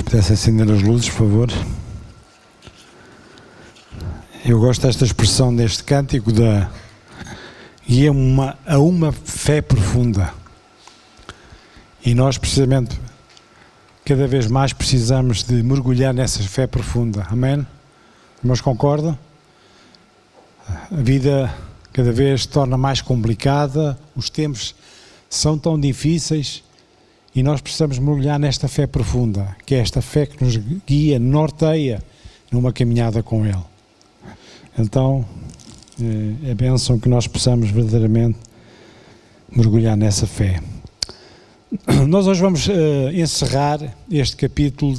Pudesse acender as luzes, por favor. Eu gosto desta expressão deste cântico guia-me a uma fé profunda. E nós, precisamente, cada vez mais precisamos de mergulhar nessa fé profunda. Amém? Irmãos, concordam? A vida cada vez se torna mais complicada, os tempos são tão difíceis e nós precisamos mergulhar nesta fé profunda, que é esta fé que nos guia, norteia numa caminhada com Ele. Então, é bênção que nós possamos verdadeiramente mergulhar nessa fé. Nós hoje vamos encerrar este capítulo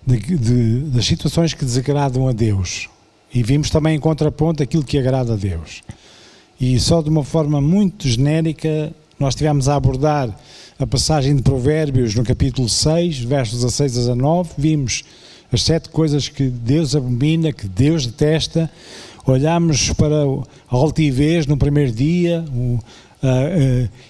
das situações que desagradam a Deus. E vimos também em contraponto aquilo que agrada a Deus. E só de uma forma muito genérica, nós estivemos a abordar a passagem de Provérbios no capítulo 6, versos 16 a 19, vimos as 7 coisas que Deus abomina, que Deus detesta, olhámos para a altivez no primeiro dia,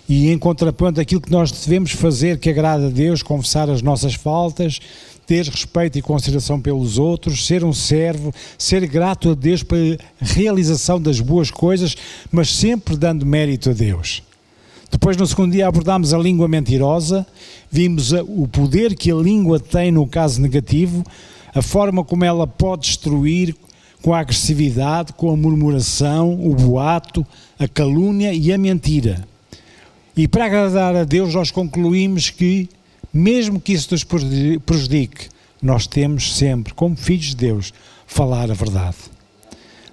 e em contraponto aquilo que nós devemos fazer que agrada a Deus, confessar as nossas faltas, ter respeito e consideração pelos outros, ser um servo, ser grato a Deus pela realização das boas coisas, mas sempre dando mérito a Deus. Depois, no segundo dia, abordámos a língua mentirosa, vimos o poder que a língua tem no caso negativo, a forma como ela pode destruir com a agressividade, com a murmuração, o boato, a calúnia e a mentira. E para agradar a Deus, nós concluímos que, mesmo que isso nos prejudique, nós temos sempre, como filhos de Deus, falar a verdade.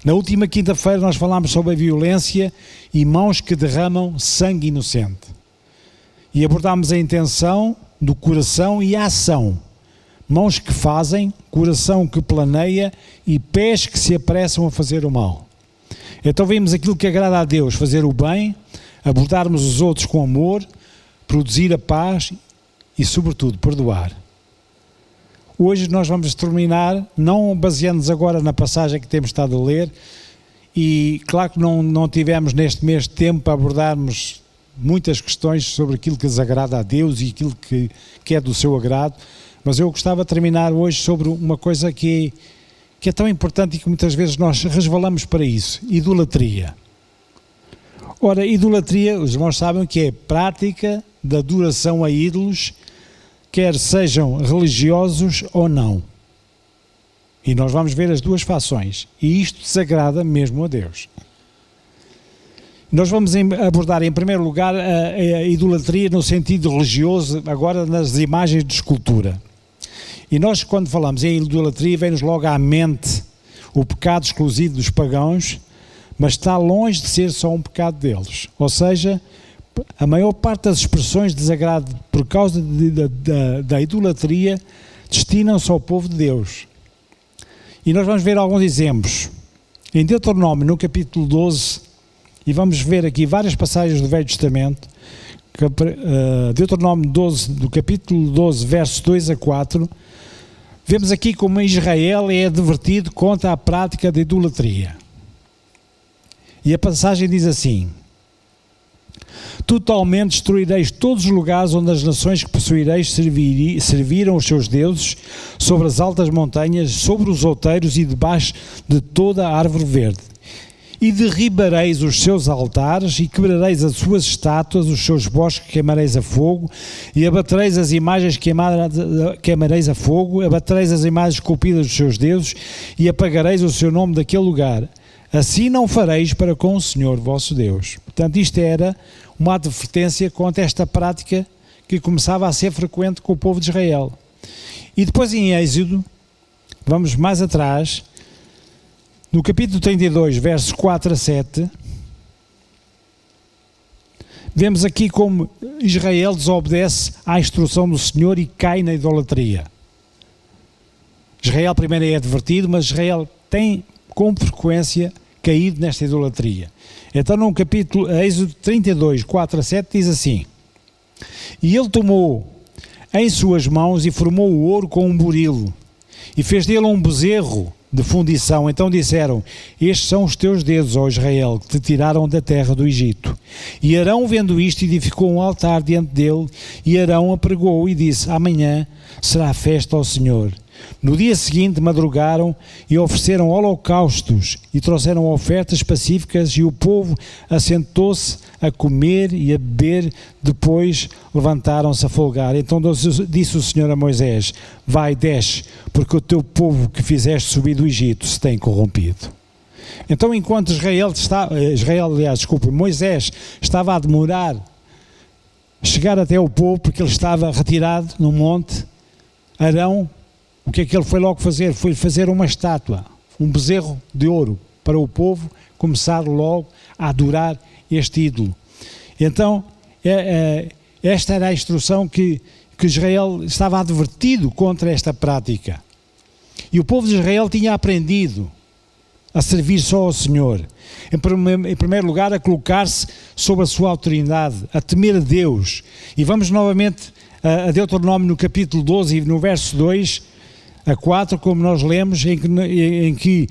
Na última quinta-feira nós falámos sobre a violência e mãos que derramam sangue inocente. E abordámos a intenção do coração e a ação. Mãos que fazem, coração que planeia e pés que se apressam a fazer o mal. Então vimos aquilo que agrada a Deus, fazer o bem, abordarmos os outros com amor, produzir a paz e, sobretudo, perdoar. Hoje nós vamos terminar, não baseando-nos agora na passagem que temos estado a ler, e claro que não tivemos neste mês de tempo para abordarmos muitas questões sobre aquilo que desagrada a Deus e aquilo que é do seu agrado, mas eu gostava de terminar hoje sobre uma coisa que é tão importante e que muitas vezes nós resvalamos para isso: idolatria. Ora, idolatria, os irmãos sabem que é prática da adoração a ídolos, quer sejam religiosos ou não. E nós vamos ver as duas fações. E isto desagrada mesmo a Deus. Nós vamos abordar, em primeiro lugar, a idolatria no sentido religioso, agora nas imagens de escultura. E nós, quando falamos em idolatria, vem-nos logo à mente o pecado exclusivo dos pagãos, mas está longe de ser só um pecado deles. Ou seja, a maior parte das expressões de desagrado por causa da idolatria destinam-se ao povo de Deus. E nós vamos ver alguns exemplos. Em Deuteronômio, no capítulo 12, e vamos ver aqui várias passagens do Velho Testamento, Deuteronômio 12, do capítulo 12, versos 2 a 4, vemos aqui como Israel é advertido contra a prática da idolatria. E a passagem diz assim: totalmente destruireis todos os lugares onde as nações que possuireis serviram os seus deuses, sobre as altas montanhas, sobre os outeiros e debaixo de toda a árvore verde. E derribareis os seus altares e quebrareis as suas estátuas, os seus bosques queimareis a fogo, e abatereis as imagens queimareis a fogo, abatereis as imagens esculpidas dos seus deuses e apagareis o seu nome daquele lugar. Assim não fareis para com o Senhor vosso Deus. Portanto, isto era uma advertência contra esta prática que começava a ser frequente com o povo de Israel. E depois em Êxodo, vamos mais atrás, no capítulo 32, versos 4 a 7, vemos aqui como Israel desobedece à instrução do Senhor e cai na idolatria. Israel primeiro é advertido, mas Israel tem com frequência caído nesta idolatria. Então no capítulo Êxodo 32, 4 a 7 diz assim: e ele tomou em suas mãos e formou o ouro com um burilo e fez dele um bezerro de fundição. Então disseram: estes são os teus deuses, ó Israel, que te tiraram da terra do Egito. E Arão, vendo isto, edificou um altar diante dele, e Arão apregou e disse: amanhã será festa ao Senhor. No dia seguinte madrugaram e ofereceram holocaustos e trouxeram ofertas pacíficas, e o povo assentou-se a comer e a beber. Depois levantaram-se a folgar. Então disse o Senhor a Moisés: vai, desce, porque o teu povo que fizeste subir do Egito se tem corrompido. Então, enquanto Moisés estava a demorar a chegar até o povo, porque ele estava retirado no monte, Arão, o que é que ele foi logo fazer? Foi fazer uma estátua, um bezerro de ouro, para o povo começar logo a adorar este ídolo. Então, esta era a instrução que Israel estava advertido contra esta prática. E o povo de Israel tinha aprendido a servir só ao Senhor. Em primeiro lugar, a colocar-se sob a sua autoridade, a temer a Deus. E vamos novamente a Deuteronômio no capítulo 12 e no verso 2 a 4, como nós lemos, em que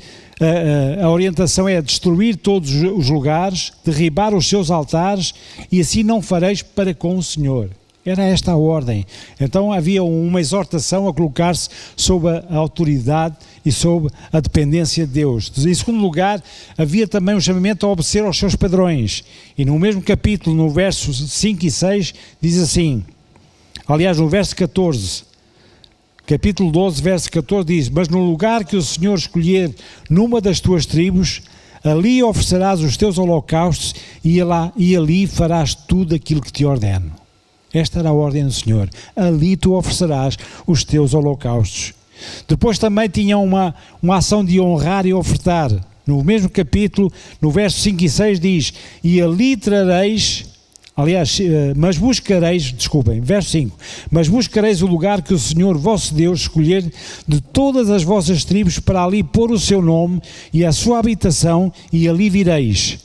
a orientação é destruir todos os lugares, derribar os seus altares, e assim não fareis para com o Senhor. Era esta a ordem. Então havia uma exortação a colocar-se sob a autoridade e sob a dependência de Deus. Em segundo lugar, havia também um chamamento a obedecer aos seus padrões. E no mesmo capítulo, no versos 5 e 6, diz assim, aliás, no verso 14, capítulo 12, verso 14, diz: mas no lugar que o Senhor escolher numa das tuas tribos, ali oferecerás os teus holocaustos e ali farás tudo aquilo que te ordeno. Esta era a ordem do Senhor. Ali tu oferecerás os teus holocaustos. Depois também tinha uma ação de honrar e ofertar. No mesmo capítulo, no verso 5 e 6 diz: e ali trareis, verso 5, mas buscareis o lugar que o Senhor vosso Deus escolher de todas as vossas tribos, para ali pôr o seu nome e a sua habitação, e ali vireis.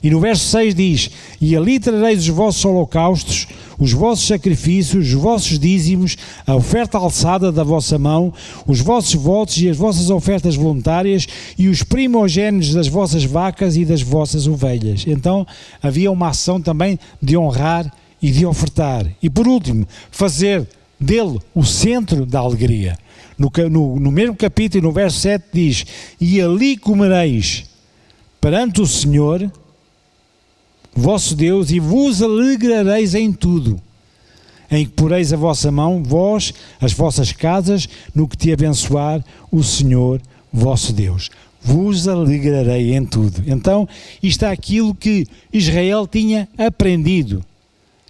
E no verso 6 diz: e ali trareis os vossos holocaustos, os vossos sacrifícios, os vossos dízimos, a oferta alçada da vossa mão, os vossos votos e as vossas ofertas voluntárias, e os primogênitos das vossas vacas e das vossas ovelhas. Então havia uma ação também de honrar e de ofertar. E por último, fazer dele o centro da alegria. No mesmo capítulo, no verso 7 diz: e ali comereis perante o Senhor vosso Deus, e vos alegrareis em tudo, em que poreis a vossa mão, vós, as vossas casas, no que te abençoar o Senhor vosso Deus. Vos alegrarei em tudo. Então, isto é aquilo que Israel tinha aprendido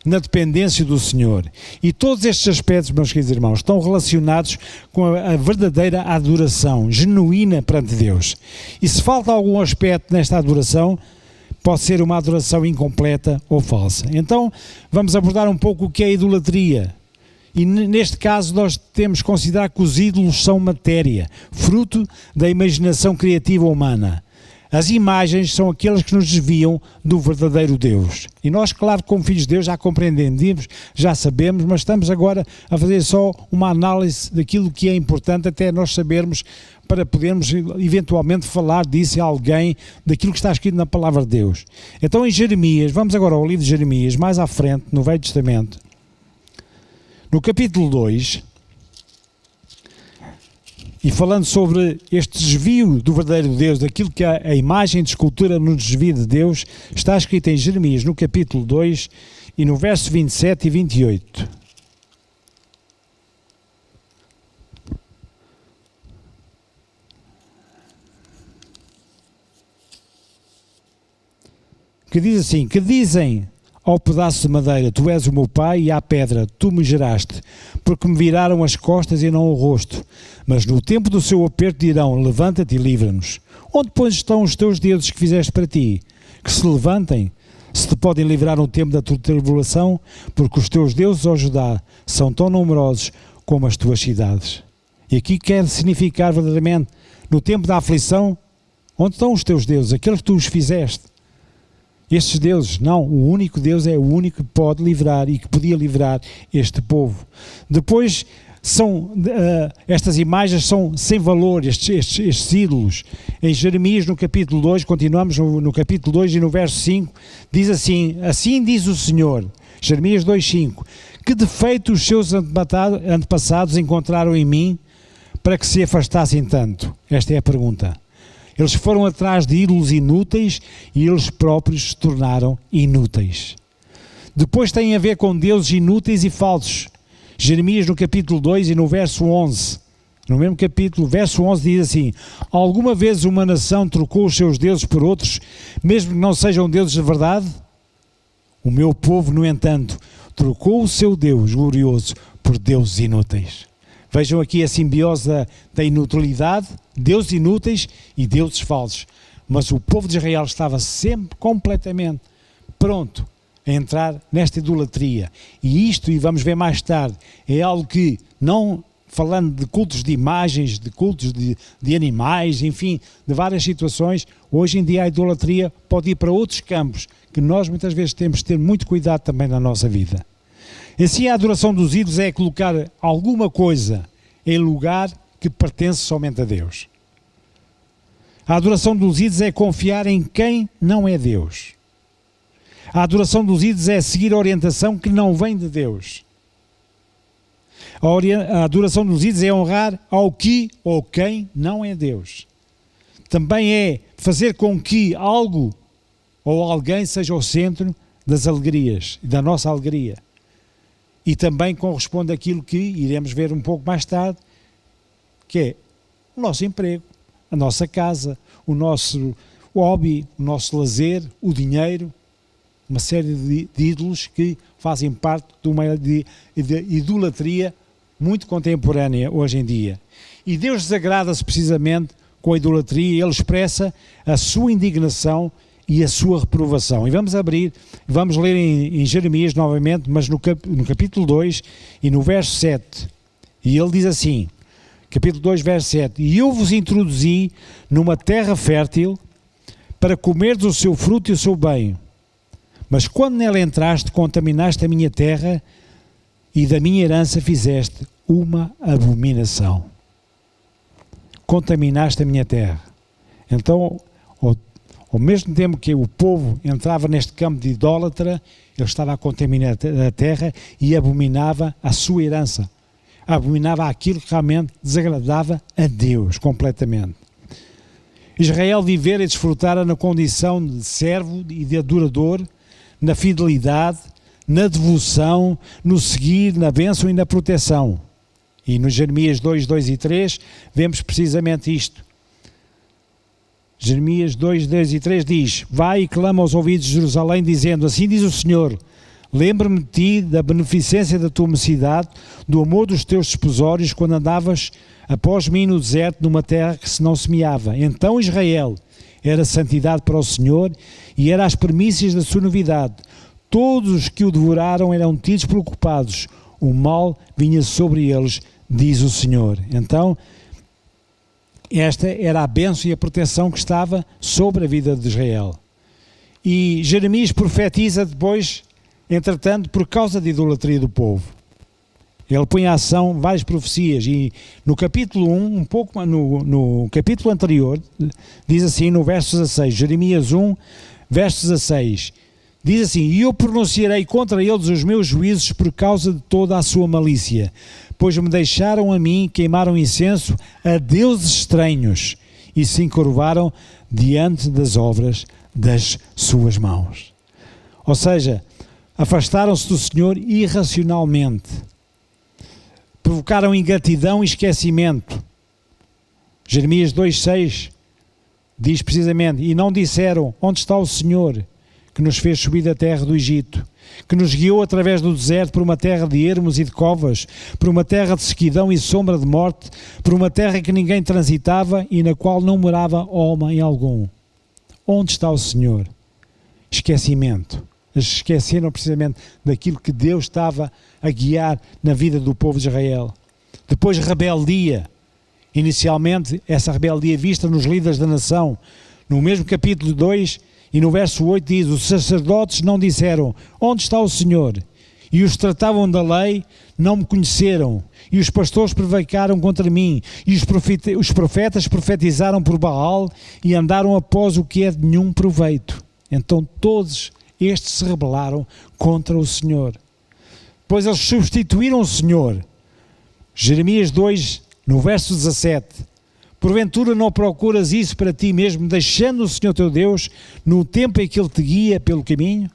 na dependência do Senhor. E todos estes aspectos, meus queridos irmãos, estão relacionados com a verdadeira adoração genuína perante Deus. E se falta algum aspecto nesta adoração, pode ser uma adoração incompleta ou falsa. Então, vamos abordar um pouco o que é a idolatria. E neste caso nós temos que considerar que os ídolos são matéria, fruto da imaginação criativa humana. As imagens são aquelas que nos desviam do verdadeiro Deus. E nós, claro, como filhos de Deus, já compreendemos, já sabemos, mas estamos agora a fazer só uma análise daquilo que é importante até nós sabermos, para podermos eventualmente falar disso a alguém, daquilo que está escrito na Palavra de Deus. Então em Jeremias, vamos agora ao livro de Jeremias, mais à frente, no Velho Testamento, no capítulo 2, e falando sobre este desvio do verdadeiro Deus, daquilo que a imagem de escultura nos desvia de Deus, está escrito em Jeremias, no capítulo 2, e no verso 27 e 28. Que diz assim: que dizem ao pedaço de madeira, tu és o meu pai, e à pedra, tu me geraste, porque me viraram as costas e não o rosto. Mas no tempo do seu aperto dirão: levanta-te e livra-nos. Onde, pois, estão os teus deuses que fizeste para ti? Que se levantem, se te podem livrar no tempo da tua tribulação, porque os teus deuses, ó Judá, são tão numerosos como as tuas cidades. E aqui quer significar verdadeiramente, no tempo da aflição, onde estão os teus deuses, aqueles que tu os fizeste? Estes deuses, não, o único Deus é o único que pode livrar e que podia livrar este povo. Depois, estas imagens são sem valor, estes ídolos. Em Jeremias, no capítulo 2, continuamos no capítulo 2 e no verso 5, diz assim: assim diz o Senhor, Jeremias 2,5, que defeito os seus antepassados encontraram em mim para que se afastassem tanto? Esta é a pergunta. Eles foram atrás de ídolos inúteis e eles próprios se tornaram inúteis. Depois tem a ver com deuses inúteis e falsos. Jeremias no capítulo 2 e no verso 11, no mesmo capítulo, verso 11 diz assim: alguma vez uma nação trocou os seus deuses por outros, mesmo que não sejam deuses de verdade? O meu povo, no entanto, trocou o seu Deus glorioso por deuses inúteis. Vejam aqui a simbiose da inutilidade, deuses inúteis e deuses falsos. Mas o povo de Israel estava sempre completamente pronto a entrar nesta idolatria. E isto, e vamos ver mais tarde, é algo que, não falando de cultos de imagens, de cultos de animais, enfim, de várias situações, hoje em dia a idolatria pode ir para outros campos, que nós muitas vezes temos de ter muito cuidado também na nossa vida. Assim, a adoração dos ídolos é colocar alguma coisa em lugar que pertence somente a Deus. A adoração dos ídolos é confiar em quem não é Deus. A adoração dos ídolos é seguir a orientação que não vem de Deus. A adoração dos ídolos é honrar ao que ou quem não é Deus. Também é fazer com que algo ou alguém seja o centro das alegrias, da nossa alegria. E também corresponde àquilo que iremos ver um pouco mais tarde, que é o nosso emprego, a nossa casa, o nosso hobby, o nosso lazer, o dinheiro, uma série de ídolos que fazem parte de uma idolatria muito contemporânea hoje em dia. E Deus desagrada-se precisamente com a idolatria, Ele expressa a sua indignação e a sua reprovação. E vamos ler em Jeremias novamente, mas no capítulo 2 e no verso 7. E ele diz assim, capítulo 2, verso 7, e eu vos introduzi numa terra fértil para comerdes o seu fruto e o seu bem. Mas quando nela entraste, contaminaste a minha terra e da minha herança fizeste uma abominação. Contaminaste a minha terra. Então, ao mesmo tempo que o povo entrava neste campo de idólatra, ele estava a contaminar a terra e abominava a sua herança. Abominava aquilo que realmente desagradava a Deus completamente. Israel vivera e desfrutara na condição de servo e de adorador, na fidelidade, na devoção, no seguir, na bênção e na proteção. E no Jeremias 2, 2 e 3 vemos precisamente isto. Jeremias 2, 2 e 3 diz: vai e clama aos ouvidos de Jerusalém, dizendo, assim diz o Senhor, lembra-me de ti, da beneficência da tua mocidade, do amor dos teus desposórios, quando andavas após mim no deserto, numa terra que se não semeava. Então Israel era santidade para o Senhor e era as primícias da sua novidade. Todos os que o devoraram eram tidos preocupados. O mal vinha sobre eles, diz o Senhor. Então, esta era a bênção e a proteção que estava sobre a vida de Israel. E Jeremias profetiza depois, entretanto, por causa da idolatria do povo. Ele põe em ação várias profecias e no capítulo 1, um pouco no capítulo anterior, diz assim no verso 16, Jeremias 1, verso 16, diz assim, e eu pronunciarei contra eles os meus juízos por causa de toda a sua malícia, pois me deixaram a mim, queimaram incenso a deuses estranhos e se encurvaram diante das obras das suas mãos. Ou seja, afastaram-se do Senhor irracionalmente. Provocaram ingratidão e esquecimento. Jeremias 2,6 diz precisamente, e não disseram, onde está o Senhor que nos fez subir da terra do Egito, que nos guiou através do deserto por uma terra de ermos e de covas, por uma terra de sequidão e sombra de morte, por uma terra que ninguém transitava e na qual não morava homem algum. Onde está o Senhor? Esquecimento. Eles esqueceram precisamente daquilo que Deus estava a guiar na vida do povo de Israel. Depois rebeldia. Inicialmente, essa rebeldia vista nos líderes da nação. No mesmo capítulo 2 e no verso 8 diz, os sacerdotes não disseram, onde está o Senhor? e os tratavam da lei, não me conheceram, e os pastores prevaricaram contra mim, e os profetas profetizaram por Baal, e andaram após o que é de nenhum proveito. Então todos estes se rebelaram contra o Senhor. Pois eles substituíram o Senhor. Jeremias 2, no verso 17. Porventura não procuras isso para ti mesmo, deixando o Senhor teu Deus, no tempo em que Ele te guia pelo caminho?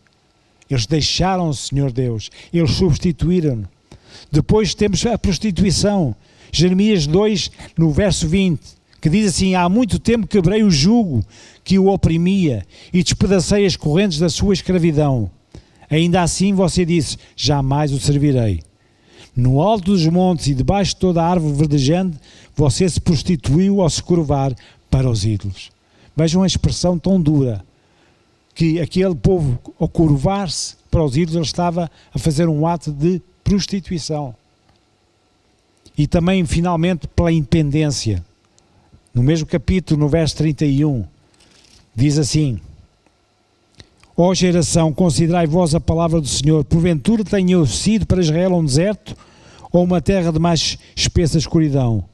Eles deixaram o Senhor Deus, eles substituíram-no. Depois temos a prostituição. Jeremias 2, no verso 20, que diz assim: há muito tempo quebrei o jugo que o oprimia e despedacei as correntes da sua escravidão. Ainda assim você disse: jamais o servirei. No alto dos montes e debaixo de toda a árvore verdejante, você se prostituiu ao se curvar para os ídolos. Vejam a expressão tão dura, que aquele povo, ao curvar-se para os ídolos, ele estava a fazer um ato de prostituição. E também, finalmente, pela independência. No mesmo capítulo, no verso 31, diz assim: ó geração, considerai vós a palavra do Senhor, porventura tenho eu sido para Israel um deserto, ou uma terra de mais espessa escuridão?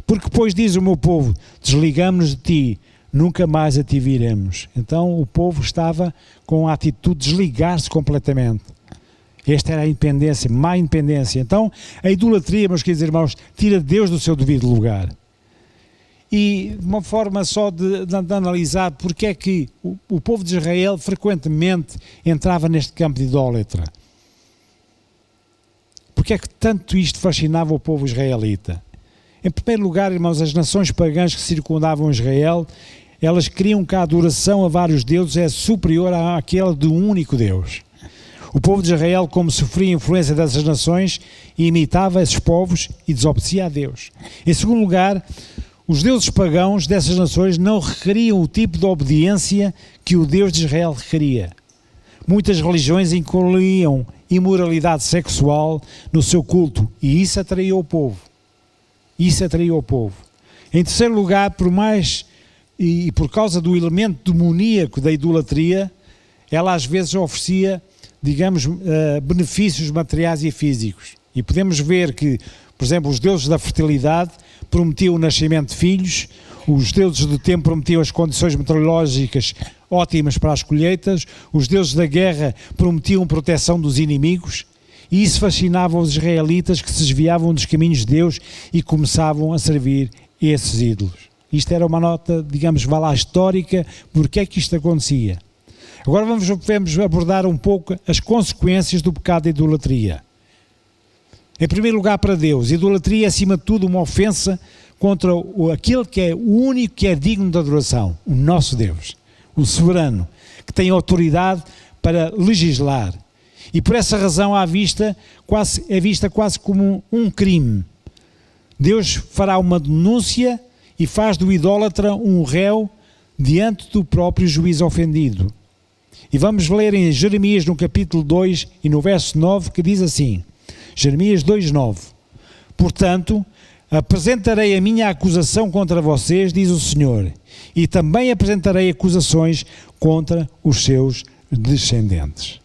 Porque depois diz o meu povo: desligamo-nos de ti, nunca mais a ti viremos. Então o povo estava com a atitude de desligar-se completamente. Esta era a independência, má independência. Então a idolatria, meus queridos irmãos, tira Deus do seu devido lugar. E de uma forma só de analisar porque é que o povo de Israel frequentemente entrava neste campo de idólatra. Porque é que tanto isto fascinava o povo israelita? Em primeiro lugar, irmãos, as nações pagãs que circundavam Israel, elas criam que a adoração a vários deuses é superior àquela de um único Deus. O povo de Israel, como sofria a influência dessas nações, imitava esses povos e desobedecia a Deus. Em segundo lugar, os deuses pagãos dessas nações não requeriam o tipo de obediência que o Deus de Israel requeria. Muitas religiões incluíam imoralidade sexual no seu culto e isso atraiu o povo. Em terceiro lugar, por causa do elemento demoníaco da idolatria, ela às vezes oferecia, digamos, benefícios materiais e físicos. E podemos ver que, por exemplo, os deuses da fertilidade prometiam o nascimento de filhos, os deuses do tempo prometiam as condições meteorológicas ótimas para as colheitas, os deuses da guerra prometiam proteção dos inimigos, e isso fascinava os israelitas que se desviavam dos caminhos de Deus e começavam a servir esses ídolos. Isto era uma nota, digamos, vá lá, histórica, porque é que isto acontecia. Agora vamos abordar um pouco as consequências do pecado de idolatria. Em primeiro lugar, para Deus, idolatria é acima de tudo uma ofensa contra aquele que é o único que é digno de adoração, o nosso Deus, o soberano, que tem autoridade para legislar. E por essa razão é vista quase como um crime. Deus fará uma denúncia e faz do idólatra um réu diante do próprio juiz ofendido. E vamos ler em Jeremias no capítulo 2 e no verso 9 que diz assim, Jeremias 2:9: portanto, apresentarei a minha acusação contra vocês, diz o Senhor, e também apresentarei acusações contra os seus descendentes.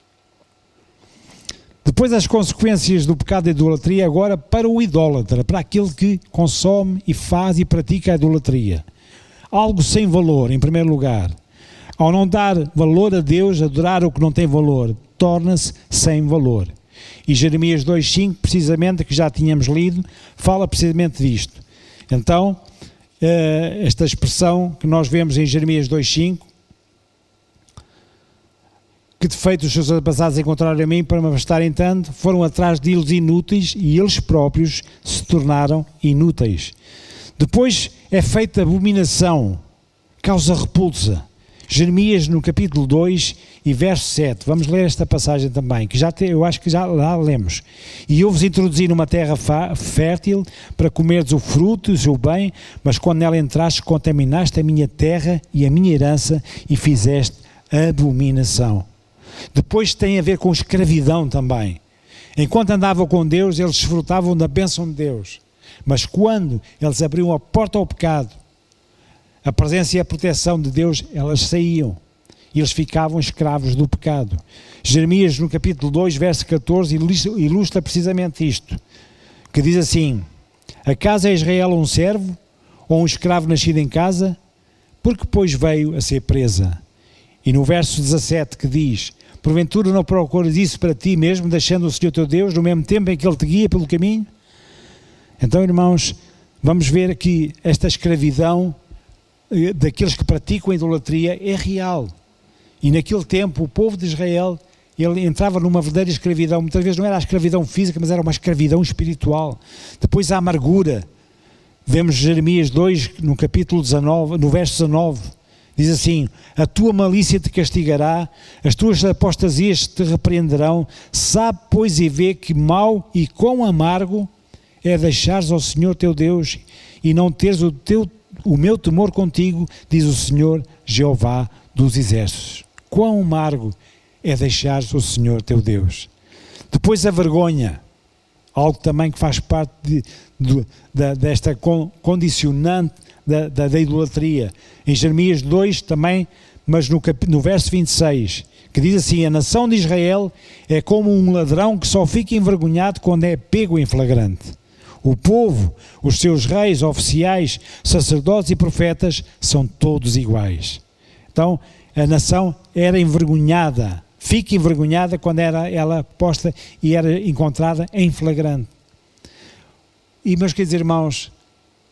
Depois das consequências do pecado da idolatria, agora para o idólatra, para aquele que consome e faz e pratica a idolatria. Algo sem valor, em primeiro lugar. Ao não dar valor a Deus, adorar o que não tem valor, torna-se sem valor. E Jeremias 2:5, precisamente, que já tínhamos lido, fala precisamente disto. Então, esta expressão que nós vemos em Jeremias 2:5, que de feito os seus antepassados encontraram a mim para me afastarem tanto, foram atrás de ídolos inúteis e eles próprios se tornaram inúteis. Depois é feita abominação, causa repulsa. Jeremias no capítulo 2 e verso 7, vamos ler esta passagem também, que eu acho que já lá lemos. E eu vos introduzi numa terra fértil para comerdes o fruto e o seu bem, mas quando nela entraste, contaminaste a minha terra e a minha herança e fizeste abominação. Depois tem a ver com escravidão também. Enquanto andavam com Deus, eles desfrutavam da bênção de Deus. Mas quando eles abriam a porta ao pecado, a presença e a proteção de Deus, elas saíam. e eles ficavam escravos do pecado. Jeremias, no capítulo 2, verso 14, ilustra precisamente isto, que diz assim: acaso é Israel um servo ou um escravo nascido em casa? Porque pois veio a ser presa. E no verso 17 que diz: porventura não procuras isso para ti mesmo, deixando o Senhor teu Deus no mesmo tempo em que Ele te guia pelo caminho? Então, irmãos, vamos ver aqui esta escravidão daqueles que praticam a idolatria é real. E naquele tempo o povo de Israel, ele entrava numa verdadeira escravidão. Muitas vezes não era a escravidão física, mas era uma escravidão espiritual. Depois a amargura. Vemos Jeremias 2, no capítulo 19, no verso 19, diz assim: a tua malícia te castigará, as tuas apostasias te repreenderão, sabe, pois, e vê que mau e quão amargo é deixares ao Senhor teu Deus e não teres o meu temor contigo, diz o Senhor Jeová dos exércitos. Quão amargo é deixares o Senhor teu Deus. Depois a vergonha, algo também que faz parte desta condicionante da idolatria. Em Jeremias 2 também, mas no verso 26, que diz assim: a nação de Israel é como um ladrão que só fica envergonhado quando é pego em flagrante. O povo, os seus reis, oficiais, sacerdotes e profetas são todos iguais. Então, a nação era envergonhada, fica envergonhada quando era ela posta e era encontrada em flagrante. E, meus queridos irmãos,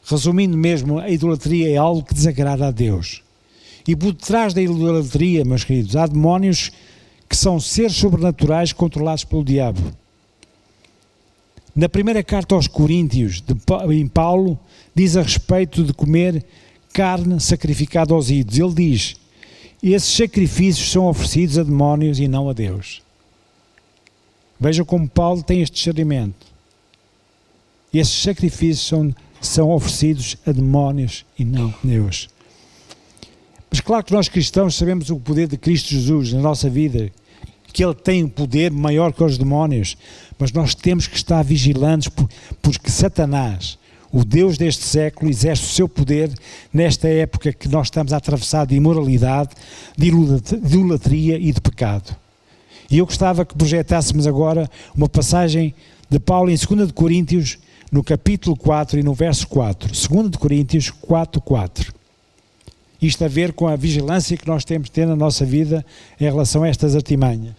resumindo mesmo, a idolatria é algo que desagrada a Deus. E por detrás da idolatria, meus queridos, há demónios que são seres sobrenaturais controlados pelo diabo. Na primeira carta aos Coríntios, em Paulo, diz a respeito de comer carne sacrificada aos ídolos. Ele diz: esses sacrifícios são oferecidos a demónios e não a Deus. Vejam como Paulo tem este discernimento. Esses sacrifícios são oferecidos a demónios e não a Deus. Mas claro que nós cristãos sabemos o poder de Cristo Jesus na nossa vida, que Ele tem um poder maior que os demónios, mas nós temos que estar vigilantes porque Satanás, o Deus deste século, exerce o seu poder nesta época que nós estamos a atravessar de imoralidade, de idolatria e de pecado. E eu gostava que projetássemos agora uma passagem de Paulo em 2 de Coríntios, no capítulo 4 e no verso 4. 2 de Coríntios 4, 4. Isto a ver com a vigilância que nós temos de ter na nossa vida em relação a estas artimanhas.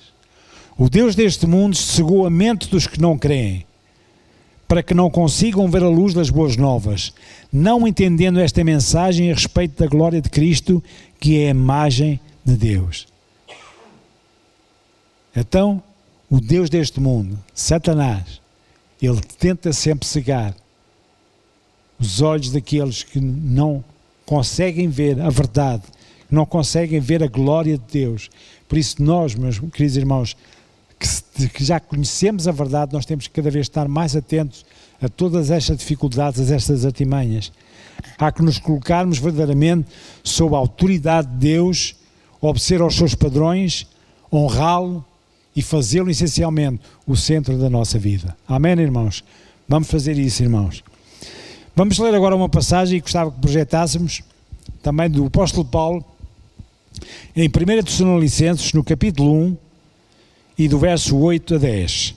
O Deus deste mundo cegou a mente dos que não creem, para que não consigam ver a luz das boas novas, não entendendo esta mensagem a respeito da glória de Cristo, que é a imagem de Deus. Então, o Deus deste mundo, Satanás, ele tenta sempre cegar os olhos daqueles que não conseguem ver a verdade, não conseguem ver a glória de Deus. Por isso nós, meus queridos irmãos, que já conhecemos a verdade, nós temos que cada vez estar mais atentos a todas estas dificuldades, a estas artimanhas. Há que nos colocarmos verdadeiramente sob a autoridade de Deus, obedecer aos seus padrões, honrá-lo e fazê-lo essencialmente o centro da nossa vida. Amém, irmãos? Vamos fazer isso, irmãos. Vamos ler agora uma passagem que gostava que projetássemos, também do apóstolo Paulo, em 1 Tessalonicenses, no capítulo 1, e do verso 8 a 10.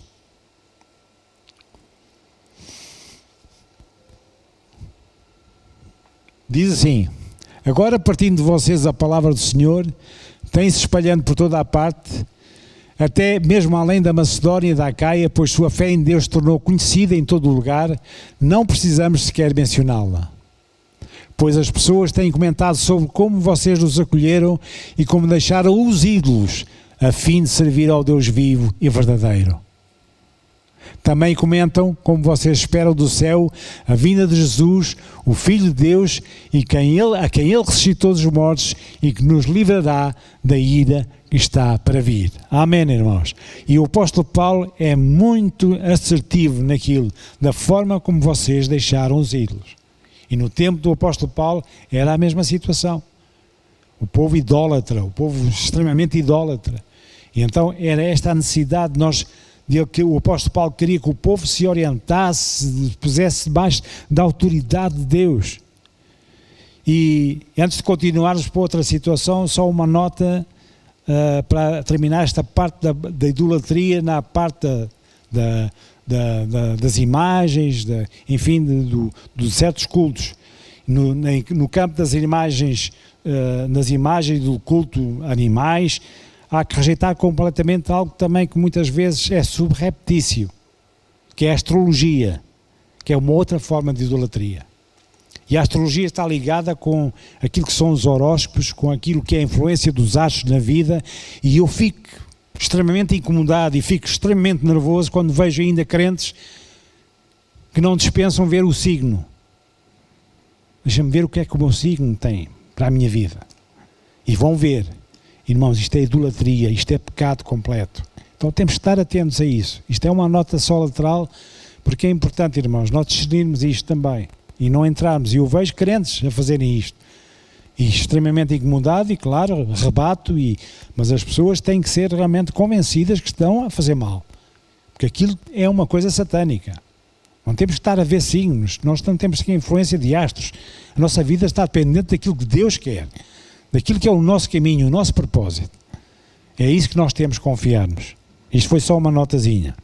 Diz assim: agora, partindo de vocês a palavra do Senhor, tem-se espalhando por toda a parte, até mesmo além da Macedónia e da Acaia, pois sua fé em Deus se tornou conhecida em todo o lugar, não precisamos sequer mencioná-la. Pois as pessoas têm comentado sobre como vocês nos acolheram e como deixaram os ídolos, a fim de servir ao Deus vivo e verdadeiro. Também comentam como vocês esperam do céu a vinda de Jesus, o Filho de Deus, e a quem Ele ressuscitou dos mortos e que nos livrará da ira que está para vir. Amém, irmãos? E o apóstolo Paulo é muito assertivo naquilo, da forma como vocês deixaram os ídolos. E no tempo do apóstolo Paulo era a mesma situação. O povo idólatra, o povo extremamente idólatra. E então era esta a necessidade de que o apóstolo Paulo queria que o povo se orientasse, pusesse debaixo da autoridade de Deus. E antes de continuarmos para outra situação, só uma nota para terminar esta parte da idolatria, na parte das imagens, enfim, de certos cultos. No campo das imagens, nas imagens do culto a animais, há que rejeitar completamente algo também que muitas vezes é subreptício, que é a astrologia, que é uma outra forma de idolatria. E a astrologia está ligada com aquilo que são os horóscopos, com aquilo que é a influência dos astros na vida, e eu fico extremamente incomodado e fico extremamente nervoso quando vejo ainda crentes que não dispensam ver o signo. Deixa-me ver o que é que o meu signo tem para a minha vida. E vão ver. Irmãos, isto é idolatria, isto é pecado completo. Então temos que estar atentos a isso. Isto é uma nota só lateral, porque é importante, irmãos, nós discernirmos isto também. E não entrarmos. E eu vejo crentes a fazerem isto. E extremamente incomodado, e claro, rebato, mas as pessoas têm que ser realmente convencidas que estão a fazer mal. Porque aquilo é uma coisa satânica. Não temos que estar a ver signos, nós não temos que ter influência de astros. A nossa vida está dependente daquilo que Deus quer, daquilo que é o nosso caminho, o nosso propósito. É isso que nós temos que confiar-nos. Isto foi só uma notazinha.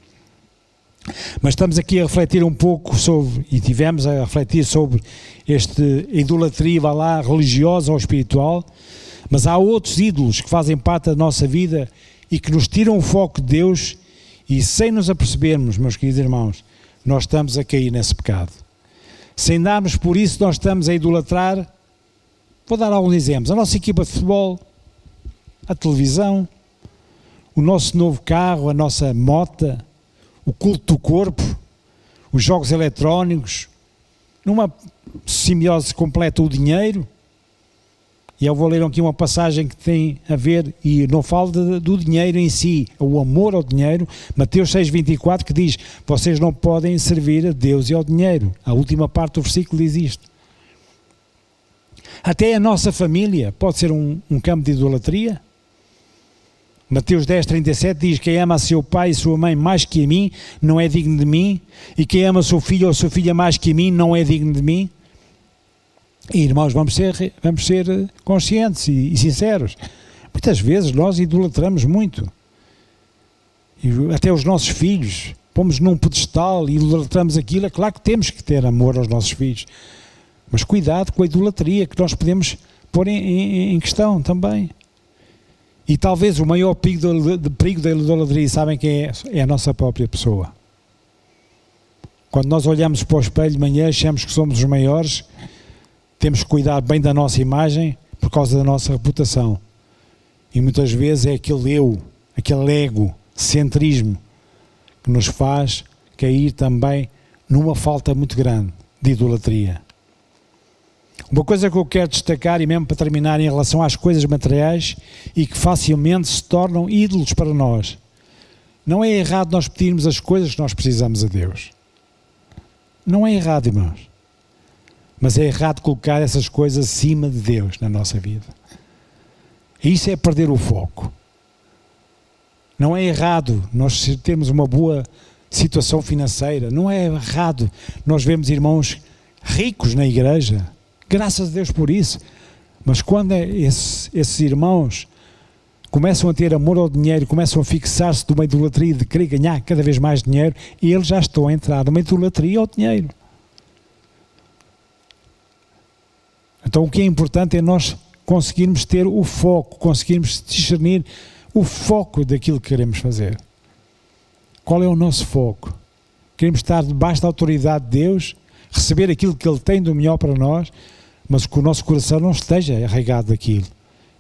Mas estamos aqui a refletir um pouco sobre, e tivemos a refletir sobre este idolatria, vá lá, religiosa ou espiritual, mas há outros ídolos que fazem parte da nossa vida e que nos tiram o foco de Deus, e sem nos apercebermos, meus queridos irmãos, nós estamos a cair nesse pecado. Sem darmos por isso, nós estamos a idolatrar. Vou dar alguns exemplos. A nossa equipa de futebol, a televisão, o nosso novo carro, a nossa mota, o culto do corpo, os jogos eletrónicos, numa simbiose completa, o dinheiro. E eu vou ler aqui uma passagem que tem a ver, e não falo do dinheiro em si, o amor ao dinheiro, Mateus 6,24, que diz, vocês não podem servir a Deus e ao dinheiro. A última parte do versículo diz isto. Até a nossa família pode ser um campo de idolatria. Mateus 10,37 diz, quem ama a seu pai e sua mãe mais que a mim, não é digno de mim, e quem ama seu filho ou sua filha mais que a mim, não é digno de mim. E, irmãos, vamos ser conscientes e sinceros. Muitas vezes nós idolatramos muito. E até os nossos filhos, pomos num pedestal e idolatramos aquilo. É claro que temos que ter amor aos nossos filhos. Mas cuidado com a idolatria que nós podemos pôr em questão também. E talvez o maior perigo da idolatria, sabem quem é? É a nossa própria pessoa. Quando nós olhamos para o espelho de manhã, achamos que somos os maiores, temos que cuidar bem da nossa imagem por causa da nossa reputação. E muitas vezes é aquele eu, aquele egocentrismo que nos faz cair também numa falta muito grande de idolatria. Uma coisa que eu quero destacar, e mesmo para terminar, em relação às coisas materiais e que facilmente se tornam ídolos para nós. Não é errado nós pedirmos as coisas que nós precisamos a Deus. Não é errado, irmãos. Mas é errado colocar essas coisas acima de Deus na nossa vida. E isso é perder o foco. Não é errado nós termos uma boa situação financeira. Não é errado nós vemos irmãos ricos na igreja. Graças a Deus por isso. Mas quando esses irmãos começam a ter amor ao dinheiro, começam a fixar-se de uma idolatria de querer ganhar cada vez mais dinheiro, e eles já estão a entrar numa idolatria ao dinheiro. Então o que é importante é nós conseguirmos ter o foco, conseguirmos discernir o foco daquilo que queremos fazer. Qual é o nosso foco? Queremos estar debaixo da autoridade de Deus, receber aquilo que Ele tem do melhor para nós, mas que o nosso coração não esteja arraigado daquilo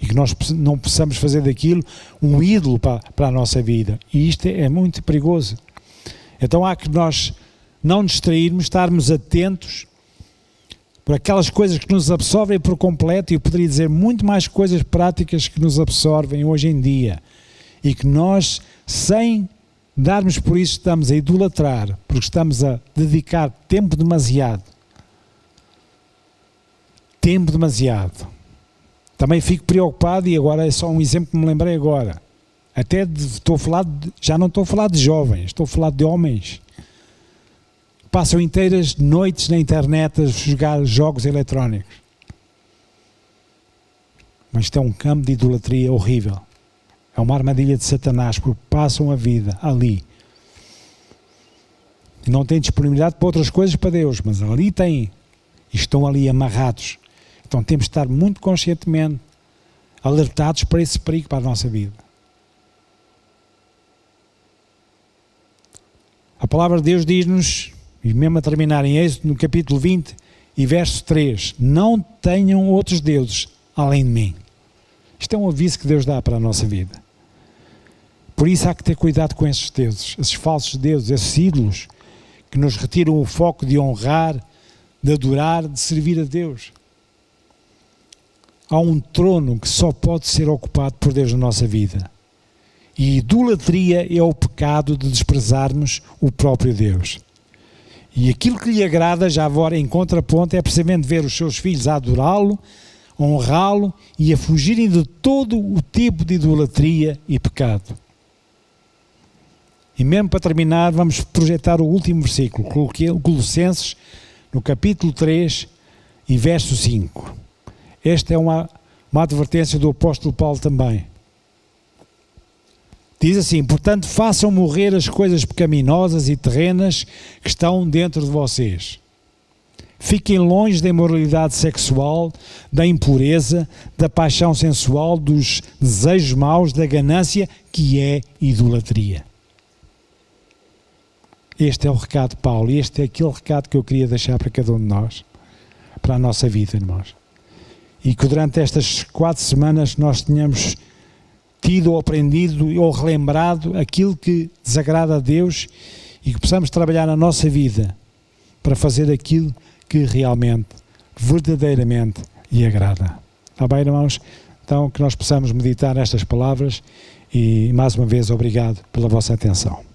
e que nós não possamos fazer daquilo um ídolo para a nossa vida. E isto é muito perigoso. Então há que nós não nos distrairmos, estarmos atentos por aquelas coisas que nos absorvem por completo, e eu poderia dizer muito mais coisas práticas que nos absorvem hoje em dia, e que nós, sem darmos por isso, estamos a idolatrar, porque estamos a dedicar tempo demasiado. Também fico preocupado, e agora é só um exemplo que me lembrei agora, já não estou a falar de jovens, estou a falar de homens. Passam inteiras noites na internet a jogar jogos eletrónicos. Mas isto é um campo de idolatria horrível. É uma armadilha de Satanás, porque passam a vida ali. Não têm disponibilidade para outras coisas para Deus, mas ali têm. E estão ali amarrados. Então temos de estar muito conscientemente alertados para esse perigo para a nossa vida. A palavra de Deus diz-nos, e mesmo a terminar em Êxodo, no capítulo 20 e verso 3, não tenham outros deuses além de mim. Isto é um aviso que Deus dá para a nossa vida. Por isso há que ter cuidado com esses deuses, esses falsos deuses, esses ídolos, que nos retiram o foco de honrar, de adorar, de servir a Deus. Há um trono que só pode ser ocupado por Deus na nossa vida. E idolatria é o pecado de desprezarmos o próprio Deus. E aquilo que lhe agrada, já agora em contraponto, é precisamente ver os seus filhos a adorá-lo, honrá-lo e a fugirem de todo o tipo de idolatria e pecado. E mesmo para terminar, vamos projetar o último versículo, Colossenses, no capítulo 3 e verso 5. Esta é uma advertência do apóstolo Paulo também. Diz assim: portanto, façam morrer as coisas pecaminosas e terrenas que estão dentro de vocês. Fiquem longe da imoralidade sexual, da impureza, da paixão sensual, dos desejos maus, da ganância, que é idolatria. Este é o recado de Paulo, e este é aquele recado que eu queria deixar para cada um de nós, para a nossa vida, irmãos. E que durante estas 4 semanas nós tenhamos tido ou aprendido ou relembrado aquilo que desagrada a Deus e que possamos trabalhar na nossa vida para fazer aquilo que realmente, verdadeiramente lhe agrada. Está bem, irmãos? Então, que nós possamos meditar nestas palavras e, mais uma vez, obrigado pela vossa atenção.